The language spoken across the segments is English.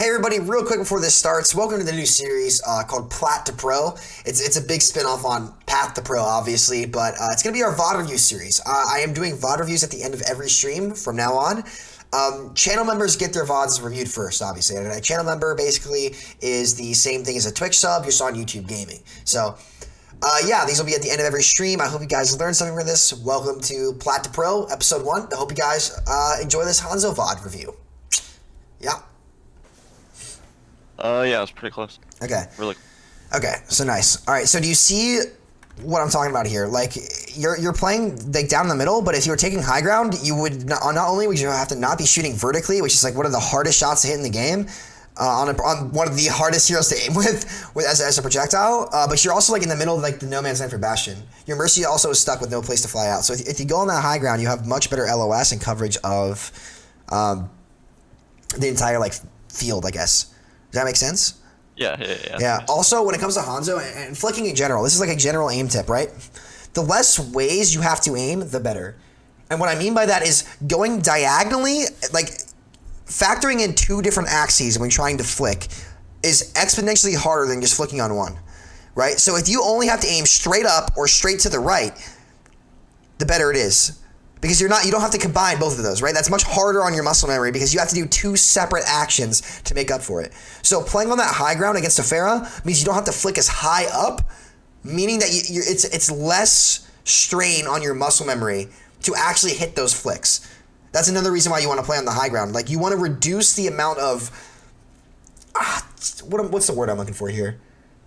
Hey everybody, real quick before this starts, welcome to the new series called Plat to Pro. It's a big spin-off on Path to Pro, obviously, but it's going to be our VOD review series. I am doing VOD reviews at the end of every stream from now on. Channel members get their VODs reviewed first, obviously. And a channel member basically is the same thing as a Twitch sub, just on YouTube Gaming. So, yeah, these will be at the end of every stream. I hope you guys learned something from this. Welcome to Plat to Pro, episode 1. I hope you guys enjoy this Hanzo VOD review. Yeah. Yeah, it was pretty close. Okay. Really. Okay, so nice. All right, so do you see what I'm talking about here? Like, you're playing like down in the middle, but if you were taking high ground, you would not only would you have to not be shooting vertically, which is like one of the hardest shots to hit in the game, on one of the hardest heroes to aim with as a projectile, but you're also like in the middle of like the no man's land for Bastion. Your Mercy also is stuck with no place to fly out. So if you go on that high ground, you have much better LOS and coverage of the entire like field, I guess. Does that make sense? Yeah. Also, when it comes to Hanzo and flicking in general, this is like a general aim tip, right? The less ways you have to aim, the better. And what I mean by that is going diagonally, like factoring in 2 different axes when trying to flick is exponentially harder than just flicking on one, right? So if you only have to aim straight up or straight to the right, the better it is. Because you don't have to combine both of those, right? That's much harder on your muscle memory because you have to do 2 separate actions to make up for it. So playing on that high ground against a Pharah means you don't have to flick as high up, meaning that it's less strain on your muscle memory to actually hit those flicks. That's another reason why you want to play on the high ground. Like, you want to reduce the amount of what's the word I'm looking for here?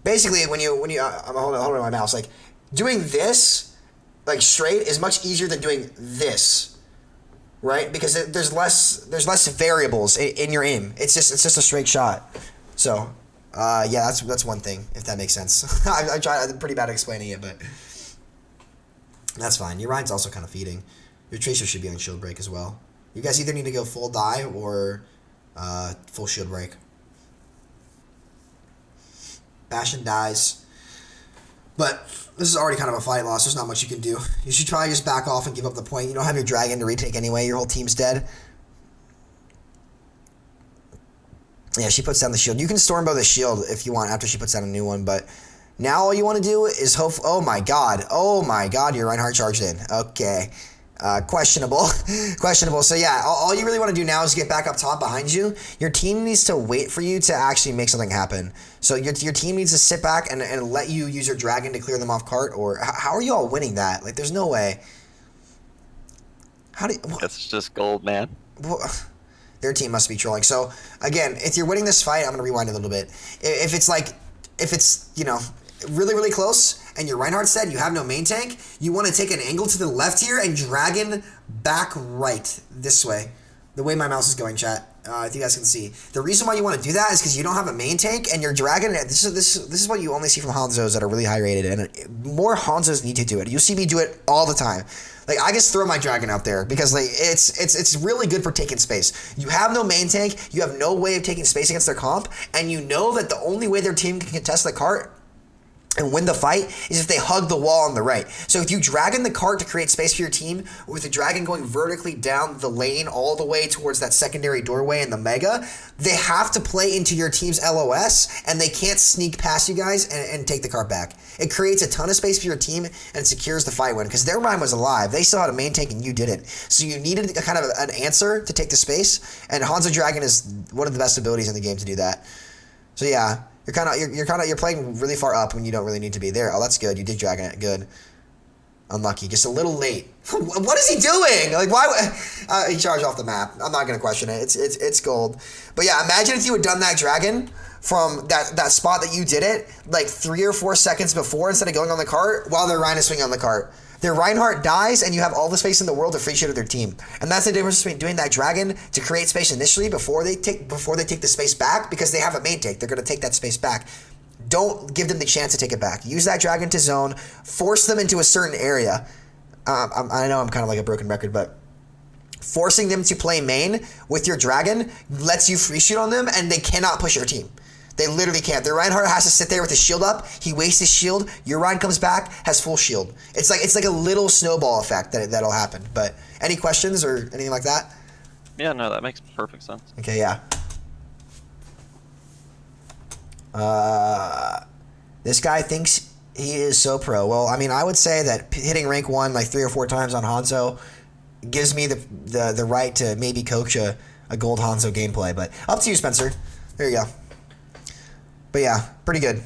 Basically, when you I'm holding my mouse, like doing this. Like straight is much easier than doing this, right? Because there's less variables in your aim. It's just a straight shot. So, yeah, that's one thing, if that makes sense. I'm pretty bad at explaining it, but that's fine. Your Ryan's also kind of feeding. Your Tracer should be on shield break as well. You guys either need to go full die or full shield break. Bastion dies, but this is already kind of a fight loss. There's not much you can do. You should try to just back off and give up the point. You don't have your dragon to retake anyway. Your whole team's dead. Yeah, she puts down the shield. You can Stormbow the shield if you want after she puts down a new one, but now all you want to do is hope... Oh my god, your Reinhardt charged in. Okay. Questionable. Questionable. So yeah, all you really want to do now is get back up top behind you. Your team needs to wait for you to actually make something happen. So your team needs to sit back and let you use your dragon to clear them off cart, or how are you all winning that? Like, there's no way. How do you... It's just gold, man. Their team must be trolling. So again, if you're winning this fight, I'm going to rewind a little bit. If it's, you know, really, really close, and your Reinhardt said you have no main tank, you want to take an angle to the left here and dragon back right this way. The way my mouse is going, chat. If you guys can see. The reason why you want to do that is because you don't have a main tank, and your dragon, this is what you only see from Hanzos that are really high rated, and more Hanzos need to do it. You see me do it all the time. Like, I just throw my dragon out there because like it's really good for taking space. You have no main tank, you have no way of taking space against their comp, and you know that the only way their team can contest the cart and win the fight is if they hug the wall on the right. So if you dragon the cart to create space for your team, with the dragon going vertically down the lane all the way towards that secondary doorway in the mega, they have to play into your team's LOS, and they can't sneak past you guys and take the cart back. It creates a ton of space for your team, and it secures the fight win, because their Rhyme was alive. They still had a main tank, and you didn't. So you needed a kind of an answer to take the space, and Hanzo Dragon is one of the best abilities in the game to do that. So yeah. You're playing really far up when you don't really need to be there. Oh, that's good. You did dragon it. Good. Unlucky. Just a little late. What is he doing? Like, why? He charged off the map. I'm not gonna question it. It's gold. But yeah, imagine if you had done that dragon from that spot that you did it like 3 or 4 seconds before, instead of going on the cart while their Rhine is swinging on the cart. Their Reinhardt dies, and you have all the space in the world to free shit of their team. And that's the difference between doing that dragon to create space initially before they take the space back, because they have a main take. They're going to take that space back. Don't give them the chance to take it back. Use that dragon to zone. Force them into a certain area. I know I'm kind of like a broken record, but forcing them to play main with your dragon lets you free shoot on them, and they cannot push your team. They literally can't. Their Reinhardt has to sit there with his shield up. He wastes his shield. Your Ryan comes back, has full shield. It's like a little snowball effect that'll happen. But any questions or anything like that? Yeah, no, that makes perfect sense. Okay, yeah. This guy thinks he is so pro. Well, I mean, I would say that hitting rank 1 like 3 or 4 times on Hanzo gives me the right to maybe coach a gold Hanzo gameplay. But up to you, Spencer. There you go. But yeah, pretty good.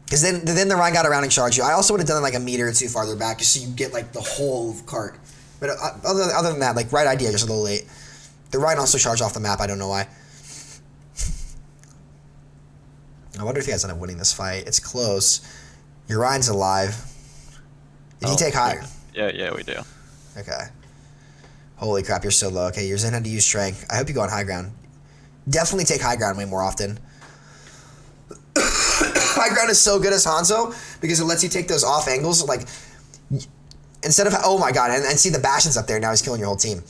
Because then the Rhine got around and charged you. I also would have done it like a meter or 2 farther back just so you get like the whole cart. But other than that, like right idea, just a little late. The Rhine also charged off the map. I don't know why. I wonder if you guys end up winning this fight. It's close. Your Rhine's alive. Did he take high? Yeah, we do. Okay. Holy crap, you're so low. Okay, your Zen had to use strength. I hope you go on high ground. Definitely take high ground way more often. High ground is so good as Hanzo because it lets you take those off angles. Like, instead of, oh my god, and see the Bastion's up there. Now he's killing your whole team.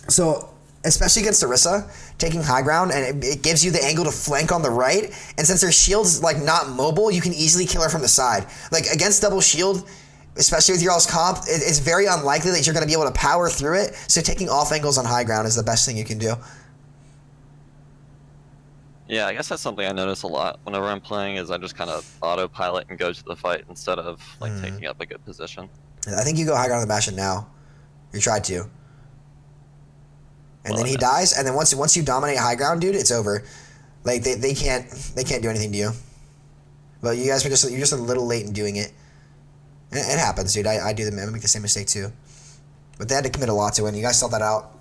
So, especially against Orisa, taking high ground, and it gives you the angle to flank on the right. And since their shield's like not mobile, you can easily kill her from the side. Like against double shield, especially with your all's comp, it's very unlikely that you're going to be able to power through it. So taking off angles on high ground is the best thing you can do. Yeah, I guess that's something I notice a lot whenever I'm playing is I just kind of autopilot and go to the fight instead of like taking up a good position. I think you go high ground on the Bastion now. You tried to. And then he dies, and then once you dominate high ground, dude, it's over. Like they can't do anything to you. But you guys you're just a little late in doing it. And it happens, dude. I make the same mistake too. But they had to commit a lot to win. You guys held that out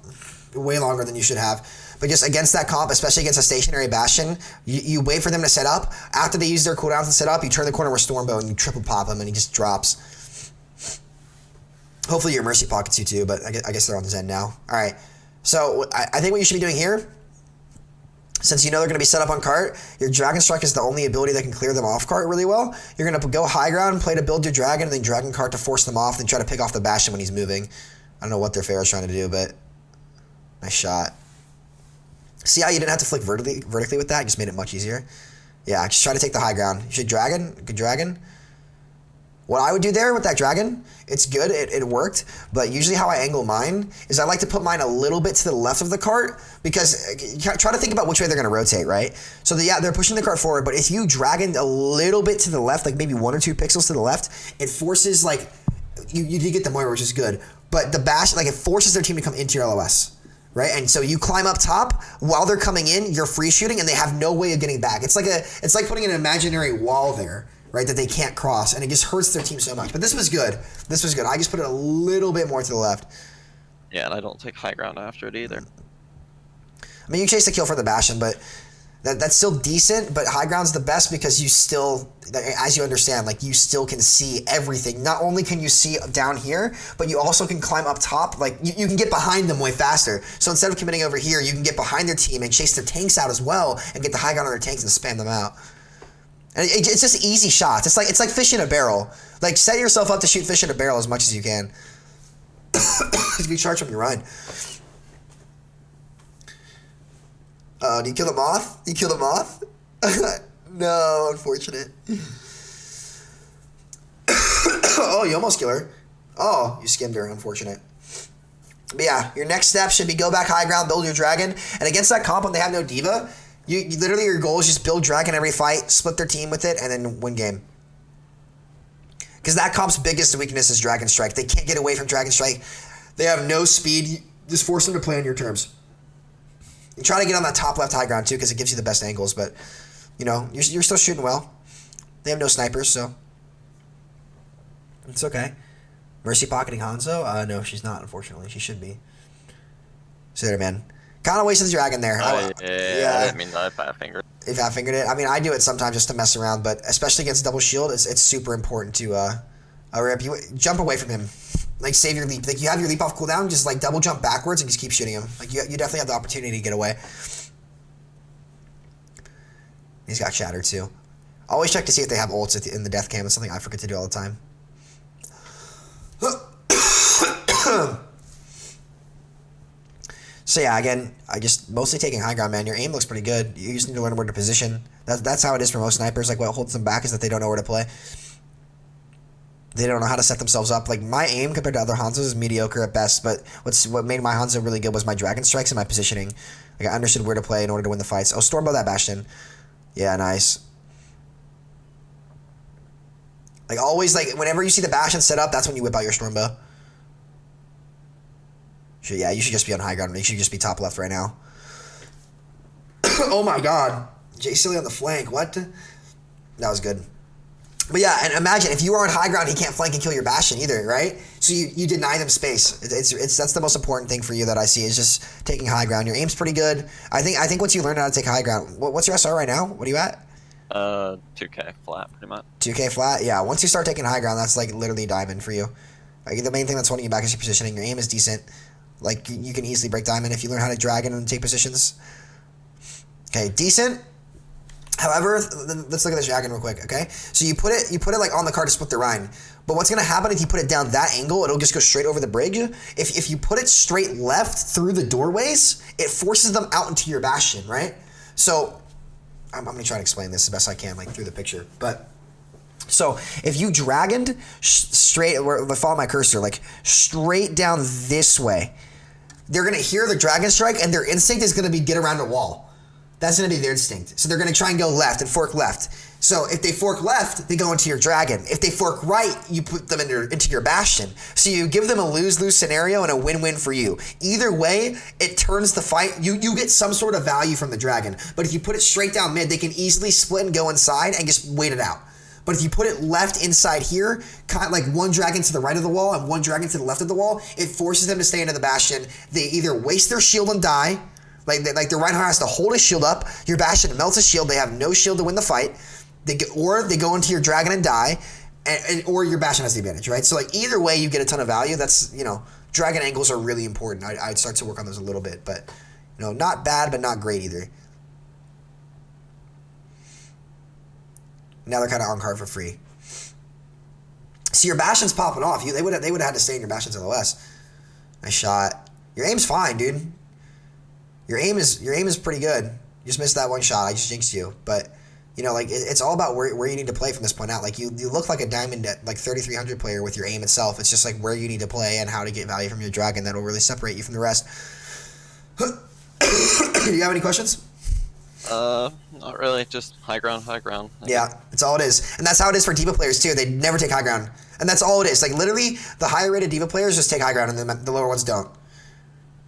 way longer than you should have. But just against that comp, especially against a stationary Bastion, you wait for them to set up. After they use their cooldowns to set up, you turn the corner with Stormbow and you triple pop him and he just drops. Hopefully your Mercy pockets you too, but I guess they're on Zen now. All right. So I think what you should be doing here, since you know they're going to be set up on cart, your Dragon Strike is the only ability that can clear them off cart really well. You're going to go high ground, play to build your Dragon, and then Dragon cart to force them off, then try to pick off the Bastion when he's moving. I don't know what their Pharaoh's trying to do, but nice shot. See how you didn't have to flick vertically with that? You just made it much easier. Yeah, just try to take the high ground. You should Dragon, good Dragon. What I would do there with that Dragon, it's good, it worked, but usually how I angle mine is I like to put mine a little bit to the left of the cart because try to think about which way they're going to rotate, right? So yeah, they're pushing the cart forward, but if you Dragon a little bit to the left, like maybe 1 or 2 pixels to the left, it forces like, you get the Moira, which is good, but the Bash, like it forces their team to come into your LOS. Right, and so you climb up top while they're coming in. You're free shooting, and they have no way of getting back. It's like putting an imaginary wall there, right? That they can't cross, and it just hurts their team so much. But this was good. This was good. I just put it a little bit more to the left. Yeah, and I don't take high ground after it either. I mean, you chase the kill for the Bastion, but that's still decent. But high ground's the best because you still, as you understand, like you still can see everything. Not only can you see down here, but you also can climb up top. Like you can get behind them way faster. So instead of committing over here, you can get behind their team and chase their tanks out as well, and get the high ground on their tanks and spam them out. And it's just easy shots. It's like fish in a barrel. Like set yourself up to shoot fish in a barrel as much as you can. If you charge from your run. Do you kill the moth? You kill the moth? No, unfortunate. Oh, you almost kill her. Oh, you skimmed her, unfortunate. But yeah, your next step should be go back high ground, build your Dragon. And against that comp when they have no Diva, you literally your goal is just build Dragon every fight, split their team with it, and then win game. Because that comp's biggest weakness is Dragon Strike. They can't get away from Dragon Strike. They have no speed. Just force them to play on your terms. You try to get on that top left high ground too because it gives you the best angles, but you know, you're still shooting well. They have no snipers, so it's okay. Mercy pocketing Hanzo? No, she's not, unfortunately. She should be. So there, man. Kind of wasted the Dragon there. Yeah, I didn't mean that. I fat-fingered. If I fingered it. I mean, I do it sometimes just to mess around, but especially against double shield, it's super important to rip. You jump away from him. Like, save your leap. Like, you have your leap off cooldown, just, like, double jump backwards and just keep shooting him. Like, you definitely have the opportunity to get away. He's got Shatter, too. Always check to see if they have ults in the death cam. It's something I forget to do all the time. So, yeah, again, I just mostly taking high ground, man. Your aim looks pretty good. You just need to learn where to position. That's how it is for most snipers. Like, what holds them back is that they don't know where to play. They don't know how to set themselves up. Like, my aim compared to other Hanzos is mediocre at best, but what made my Hanzo really good was my dragon strikes and my positioning. Like, I understood where to play in order to win the fights. Oh, Stormbow that Bastion. Yeah, nice. Like, always, like, whenever you see the Bastion set up, that's when you whip out your Stormbow. Yeah, you should just be on high ground. You should just be top left right now. Oh my god. Jay Silly on the flank. What? That was good. But yeah, and imagine if you are on high ground, he can't flank and kill your Bastion either, right? So you deny them space. That's the most important thing for you that I see is just taking high ground. Your aim's pretty good. I think once you learn how to take high ground, what's your SR right now? What are you at? 2K flat, pretty much. 2K flat? Yeah, once you start taking high ground, that's like literally diamond for you. Like, the main thing that's holding you back is your positioning. Your aim is decent. Like, you can easily break diamond if you learn how to dragon and take positions. Okay, decent. However, let's look at this dragon real quick, okay? So you put it like on the card to split the Rhine. But what's gonna happen if you put it down that angle, it'll just go straight over the bridge. If you put it straight left through the doorways, it forces them out into your Bastion, right? So I'm gonna try to explain this the best I can, like through the picture. But so if you dragoned straight, follow my cursor, like straight down this way, they're gonna hear the dragon strike and their instinct is gonna be get around the wall. That's going to be their instinct. So they're going to try and go left and fork left. So if they fork left, they go into your dragon. If they fork right, you put them into your Bastion. So you give them a lose-lose scenario and a win-win for you. Either way, it turns the fight. You get some sort of value from the dragon. But if you put it straight down mid, they can easily split and go inside and just wait it out. But if you put it left inside here, kind of like one dragon to the right of the wall and one dragon to the left of the wall, it forces them to stay into the Bastion. They either waste their shield and die, like the Reinhardt has to hold his shield up. Your Bastion melts his shield. They have no shield to win the fight. Or they go into your dragon and die, or your Bastion has the advantage, right? So like either way, you get a ton of value. That's, dragon angles are really important. I'd start to work on those a little bit, but not bad, but not great either. Now they're kind of on card for free. See, your Bastion's popping off. They would have had to stay in your Bastion's LOS. Nice shot. Your aim's fine, dude. Your aim is pretty good. You just missed that one shot. I just jinxed you. But, like, it's all about where you need to play from this point out. Like, you look like a diamond at, like, 3,300 player with your aim itself. It's just, like, where you need to play and how to get value from your dragon that'll really separate you from the rest. Do you have any questions? Not really. Just high ground, high ground. Yeah, that's all it is. And that's how it is for D.Va players, too. They never take high ground. And that's all it is. Like, literally, the higher rated D.Va players just take high ground and the lower ones don't.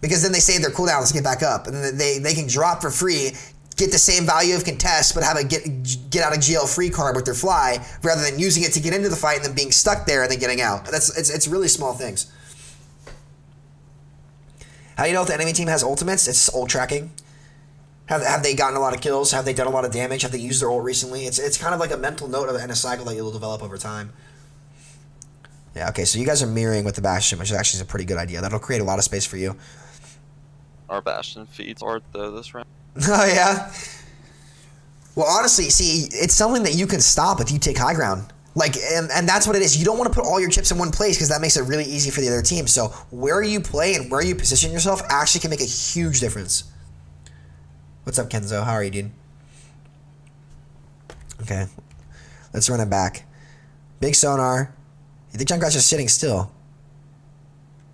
Because then they save their cooldowns to get back up. And then they can drop for free, get the same value of contest, but have a get out of jail free card with their fly, rather than using it to get into the fight and then being stuck there and then getting out. It's really small things. How do you know if the enemy team has ultimates? It's ult tracking. Have they gotten a lot of kills? Have they done a lot of damage? Have they used their ult recently? It's kind of like a mental note and a cycle that you'll develop over time. Yeah, okay, so you guys are mirroring with the Bastion, which is actually a pretty good idea. That'll create a lot of space for you. Our Bastion feeds are this round. Oh, yeah? Well, honestly, see, it's something that you can stop if you take high ground. Like, and that's what it is. You don't want to put all your chips in one place because that makes it really easy for the other team. So where you play and where you position yourself actually can make a huge difference. What's up, Kenzo? How are you, dude? Okay. Let's run it back. Big sonar. The Junkrat's just sitting still.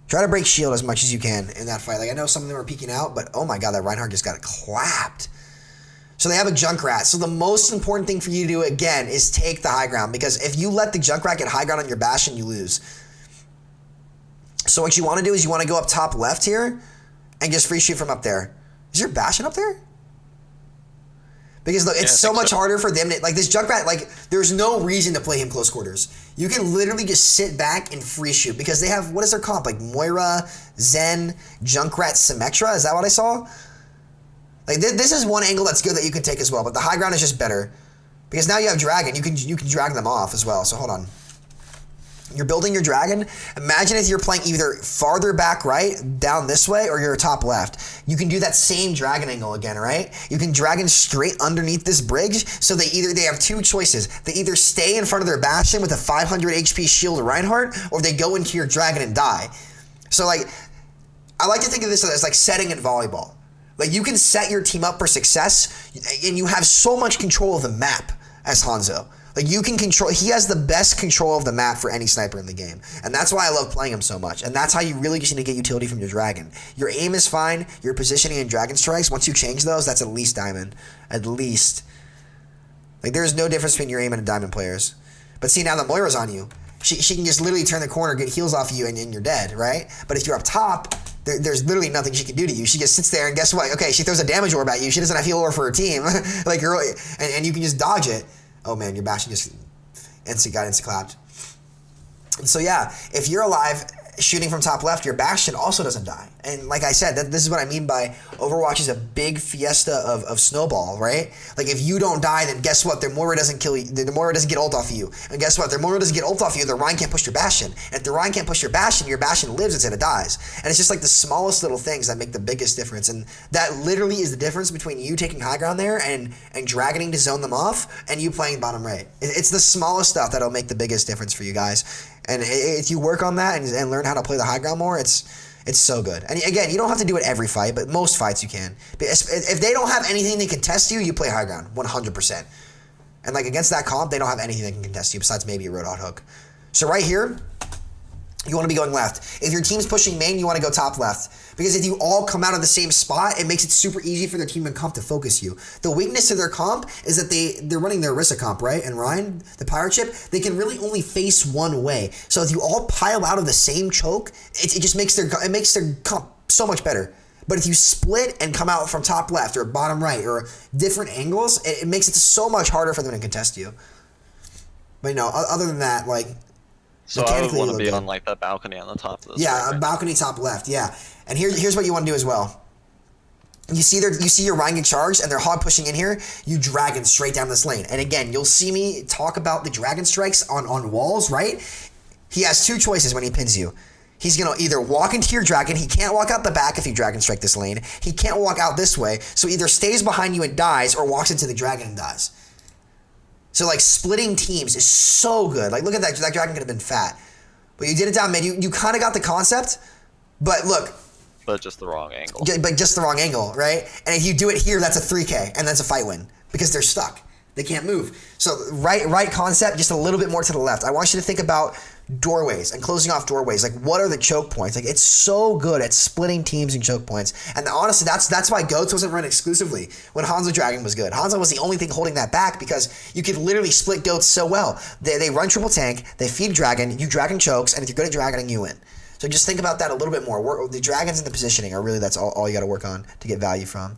Try to break shield as much as you can in that fight. Like, I know some of them are peeking out, but oh my god, that Reinhardt just got clapped. So they have a Junkrat. So the most important thing for you to do, again, is take the high ground. Because if you let the Junkrat get high ground on your Bastion, you lose. So what you want to do is you want to go up top left here and just free shoot from up there. Is your Bastion up there? Because look, it's so much harder for them to, like, this Junkrat, like, there's no reason to play him close quarters. You can literally just sit back and free shoot because they have, what is their comp? Like Moira, Zen, Junkrat, Symmetra? Is that what I saw? Like, this is one angle that's good that you can take as well, but the high ground is just better. Because now you have Dragon, you can drag them off as well, so hold on. You're building your Dragon. Imagine if you're playing either farther back right, down this way, or you're top left. You can do that same Dragon angle again, right? You can Dragon straight underneath this bridge, so they have two choices. They either stay in front of their Bastion with a 500 HP shield Reinhardt, or they go into your Dragon and die. So, like, I like to think of this as like setting in volleyball. Like, you can set your team up for success, and you have so much control of the map as Hanzo. Like, you can control, he has the best control of the map for any sniper in the game. And that's why I love playing him so much. And that's how you really just need to get utility from your dragon. Your aim is fine, your positioning and dragon strikes, once you change those, that's at least diamond. At least. Like, there's no difference between your aim and a diamond players. But see, now that Moira's on you, she can just literally turn the corner, get heals off you, and you're dead, right? But if you're up top, there's literally nothing she can do to you. She just sits there, and guess what? Okay, she throws a damage orb at you. She doesn't have heal orb for her team. Like, and you can just dodge it. Oh man, your Bastion just instant clapped. And so yeah, if you're alive shooting from top left, your Bastion also doesn't die. And like I said, this is what I mean by Overwatch is a big fiesta of snowball, right? Like, if you don't die, then guess what? Their Moira doesn't kill you. The Moira doesn't get ult off of you. And guess what? Their Moira doesn't get ult off of you. The Rhine can't push your Bastion. And if the Rhine can't push your Bastion lives instead of dies. And it's just like the smallest little things that make the biggest difference. And that literally is the difference between you taking high ground there and dragoning to zone them off and you playing bottom right. It's the smallest stuff that'll make the biggest difference for you guys. And if you work on that and learn how to play the high ground more, it's so good. And again, you don't have to do it every fight, but most fights you can. If they don't have anything they can test you, you play high ground, 100%. And like against that comp, they don't have anything that can contest you besides maybe a Roadhog hook. So right here, you want to be going left. If your team's pushing main, you want to go top left. Because if you all come out of the same spot, it makes it super easy for their team and comp to focus you. The weakness to their comp is that they're running their Orisa comp, right? And Ryan, the pirate ship, they can really only face one way. So if you all pile out of the same choke, it just makes their comp so much better. But if you split and come out from top left or bottom right or different angles, it makes it so much harder for them to contest you. But you know, other than that, like, so I would want to be on like that balcony on the top of this. Yeah, a balcony top left. Yeah, and here's what you want to do as well. You see your Rhine get charged and they're hog pushing in here. You dragon straight down this lane. And again, you'll see me talk about the dragon strikes on walls, right? He has two choices when he pins you. He's gonna either walk into your dragon. He can't walk out the back if you dragon strike this lane. He can't walk out this way. So either stays behind you and dies, or walks into the dragon and dies. So like splitting teams is so good. Like look at that dragon could have been fat. But you did it down mid. You kind of got the concept, but look. But just the wrong angle. But just the wrong angle, right? And if you do it here, that's a 3K, and that's a fight win. Because they're stuck. They can't move. So right concept, just a little bit more to the left. I want you to think about doorways and closing off doorways. Like, what are the choke points? Like, it's so good at splitting teams and choke points. And honestly, that's why Goats wasn't run exclusively when Hanzo Dragon was good. Hanzo was the only thing holding that back because you could literally split Goats so well. They run triple tank, they feed Dragon, you Dragon chokes, and if you're good at Dragoning, you win. So just think about that a little bit more. The Dragons and the positioning are really, that's all you got to work on to get value from.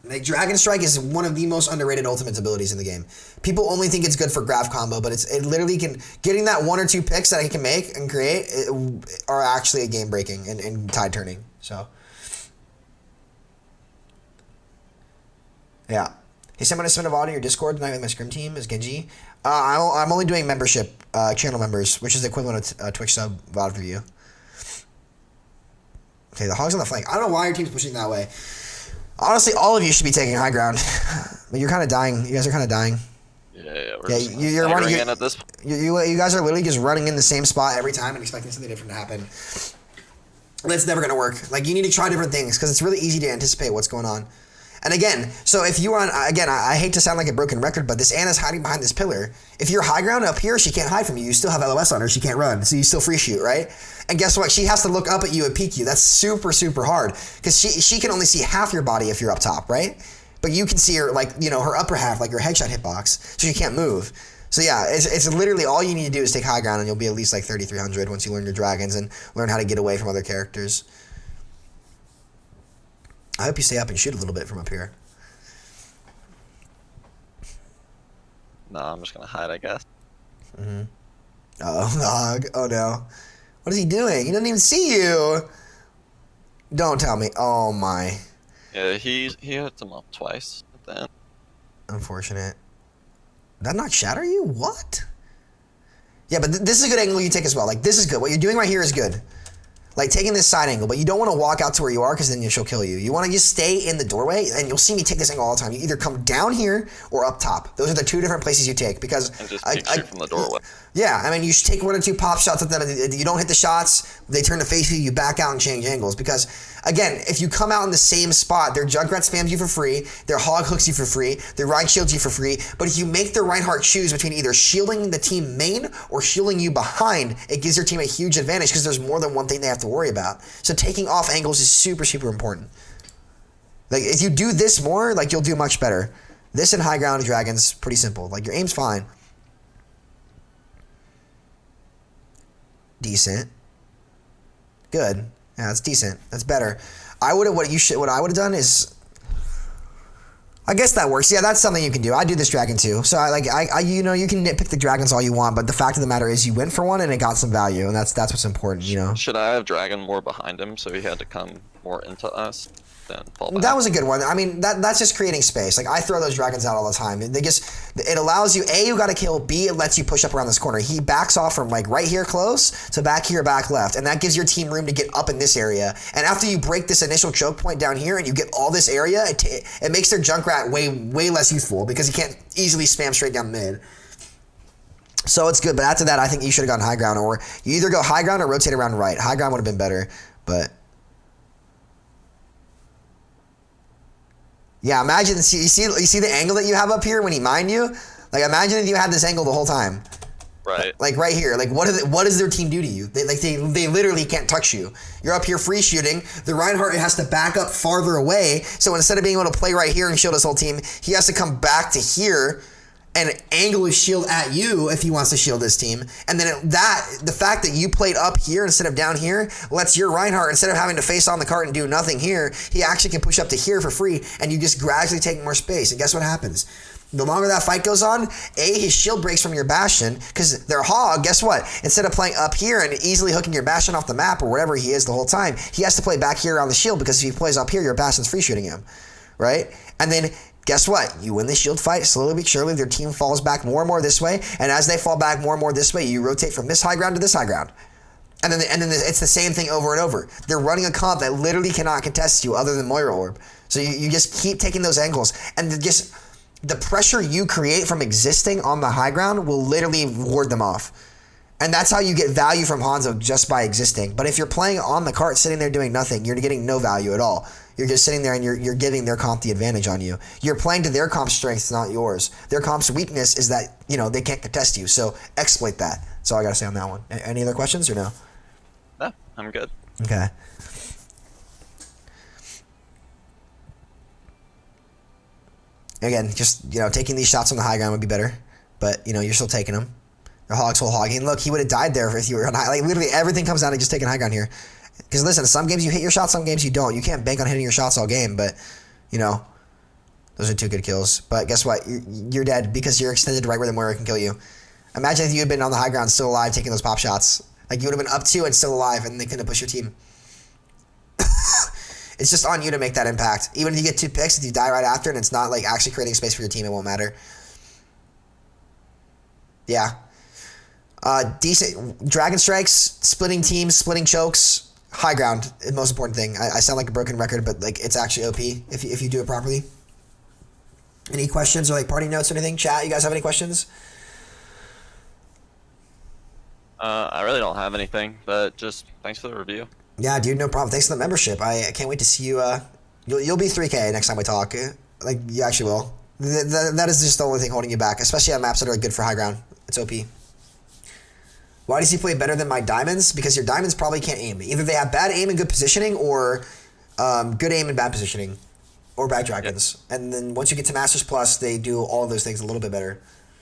Like, Dragon Strike is one of the most underrated ultimate abilities in the game. People only think it's good for graph combo, but it literally can, getting that one or two picks that he can make and create are actually a game breaking and tide turning. So, yeah. Hey, someone to submit a VOD in your Discord tonight with my scrim team is Genji. I'm only doing membership channel members, which is the equivalent of Twitch sub VOD for you. Okay, the Hog's on the flank. I don't know why your team's pushing that way. Honestly, all of you should be taking high ground, but you're kind of dying. You guys are kind of dying. Yeah, you're running in at this. You guys are literally just running in the same spot every time and expecting something different to happen. That's never gonna work. Like, you need to try different things because it's really easy to anticipate what's going on. And again, so if you run, again, I hate to sound like a broken record, but this Ana's hiding behind this pillar. If you're high ground up here, she can't hide from you. You still have LOS on her. She can't run, so you still free shoot, right? And guess what? She has to look up at you and peek you. That's super, super hard because she can only see half your body if you're up top, right? But you can see her, like, you know, her upper half, like her headshot hitbox, so she can't move. So yeah, it's literally all you need to do is take high ground and you'll be at least like 3,300 once you learn your dragons and learn how to get away from other characters. I hope you stay up and shoot a little bit from up here. No, I'm just gonna hide, I guess. Mm-hmm. Oh, dog. Oh no. What is he doing? He doesn't even see you. Don't tell me. Oh my. Yeah, he hits him up twice at the end. Unfortunate. Did that not shatter you? What? Yeah, but this is a good angle you take as well. Like, this is good. What you're doing right here is good. like taking this side angle, but you don't want to walk out to where you are because then she'll kill you. You want to just stay in the doorway, and you'll see me take this angle all the time. You either come down here or up top. Those are the two different places you take because and just shoot from the doorway. Yeah, I mean, you should take 1 or 2 pop shots at them. You don't hit the shots, they turn to face you, you back out and change angles. Because, again, if you come out in the same spot, their Junkrat spams you for free, their Hog hooks you for free, their Reinhardt shields you for free. But if you make the Reinhardt choose between either shielding the team main or shielding you behind, it gives your team a huge advantage because there's more than one thing they have to worry about. So taking off angles is super, super important. Like, if you do this more, like, you'll do much better. This and high ground dragons, pretty simple. Like, your aim's fine. Decent. Good. Yeah, that's decent. That's better. What I would have done is, I guess that works. Yeah, that's something you can do. I do this dragon too. So you know, you can nitpick the dragons all you want, but the fact of the matter is you went for one and it got some value, and that's what's important, you know. Should I have dragon more behind him so he had to come more into us than fall back? That was a good one. I mean, that's just creating space. Like, I throw those dragons out all the time. It allows you, A, you got to kill, B, it lets you push up around this corner. He backs off from like right here close to back here, back left, and that gives your team room to get up in this area. And after you break this initial choke point down here and you get all this area, it makes their Junkrat way less useful because you can't easily spam straight down mid. So it's good, but after that, I think you should have gone high ground, or you either go high ground or rotate around right. High ground would have been better, but... Yeah, imagine, you see the angle that you have up here when he mined you? Like, imagine if you had this angle the whole time. Right. Like, right here. Like, what does their team do to you? They literally can't touch you. You're up here free shooting. The Reinhardt has to back up farther away, so instead of being able to play right here and shield his whole team, he has to come back to here and angle his shield at you if he wants to shield his team. And then the fact that you played up here instead of down here lets your Reinhardt, instead of having to face on the cart and do nothing here, he actually can push up to here for free, and you just gradually take more space. And guess what happens? The longer that fight goes on, his shield breaks from your Bastion, because their Hog, guess what? Instead of playing up here and easily hooking your Bastion off the map or wherever he is the whole time, he has to play back here around the shield, because if he plays up here, your Bastion's free shooting him, right? And then guess what? You win the shield fight, slowly but surely their team falls back more and more this way, and as they fall back more and more this way, you rotate from this high ground to this high ground. And then it's the same thing over and over. They're running a comp that literally cannot contest you other than Moira Orb. So you just keep taking those angles, and the pressure you create from existing on the high ground will literally ward them off. And that's how you get value from Hanzo, just by existing. But if you're playing on the cart, sitting there doing nothing, you're getting no value at all. You're just sitting there and you're giving their comp the advantage on you. You're playing to their comp's strengths, not yours. Their comp's weakness is that, you know, they can't contest you. So exploit that. That's all I got to say on that one. Any other questions or no? No, I'm good. Okay. Again, just, you know, taking these shots on the high ground would be better. But, you know, you're still taking them. Your Hog's whole hogging. Look, he would have died there if you were on high. Like, literally everything comes down to just taking high ground here. Because, listen, some games you hit your shots, some games you don't. You can't bank on hitting your shots all game, but, you know, those are 2 good kills. But guess what? You're dead because you're extended right where the Moira can kill you. Imagine if you had been on the high ground still alive taking those pop shots. Like, you would have been up 2 and still alive, and they couldn't push your team. It's just on you to make that impact. Even if you get 2 picks, if you die right after and it's not like actually creating space for your team, it won't matter. Yeah. Decent dragon strikes, splitting teams, splitting chokes, high ground, the most important thing. I sound like a broken record, but like it's actually OP if you do it properly. Any questions or like party notes or anything? Chat, you guys have any questions? I really don't have anything, but just thanks for the review. Yeah, dude, no problem. Thanks for the membership. I can't wait to see you. You'll be 3K next time we talk. Like, you actually will. That is just the only thing holding you back, especially on maps that are good for high ground. It's OP. Why does he play better than my diamonds? Because your diamonds probably can't aim. Either they have bad aim and good positioning, or good aim and bad positioning, or bad dragons. Yep. And then once you get to Masters Plus, they do all of those things a little bit better.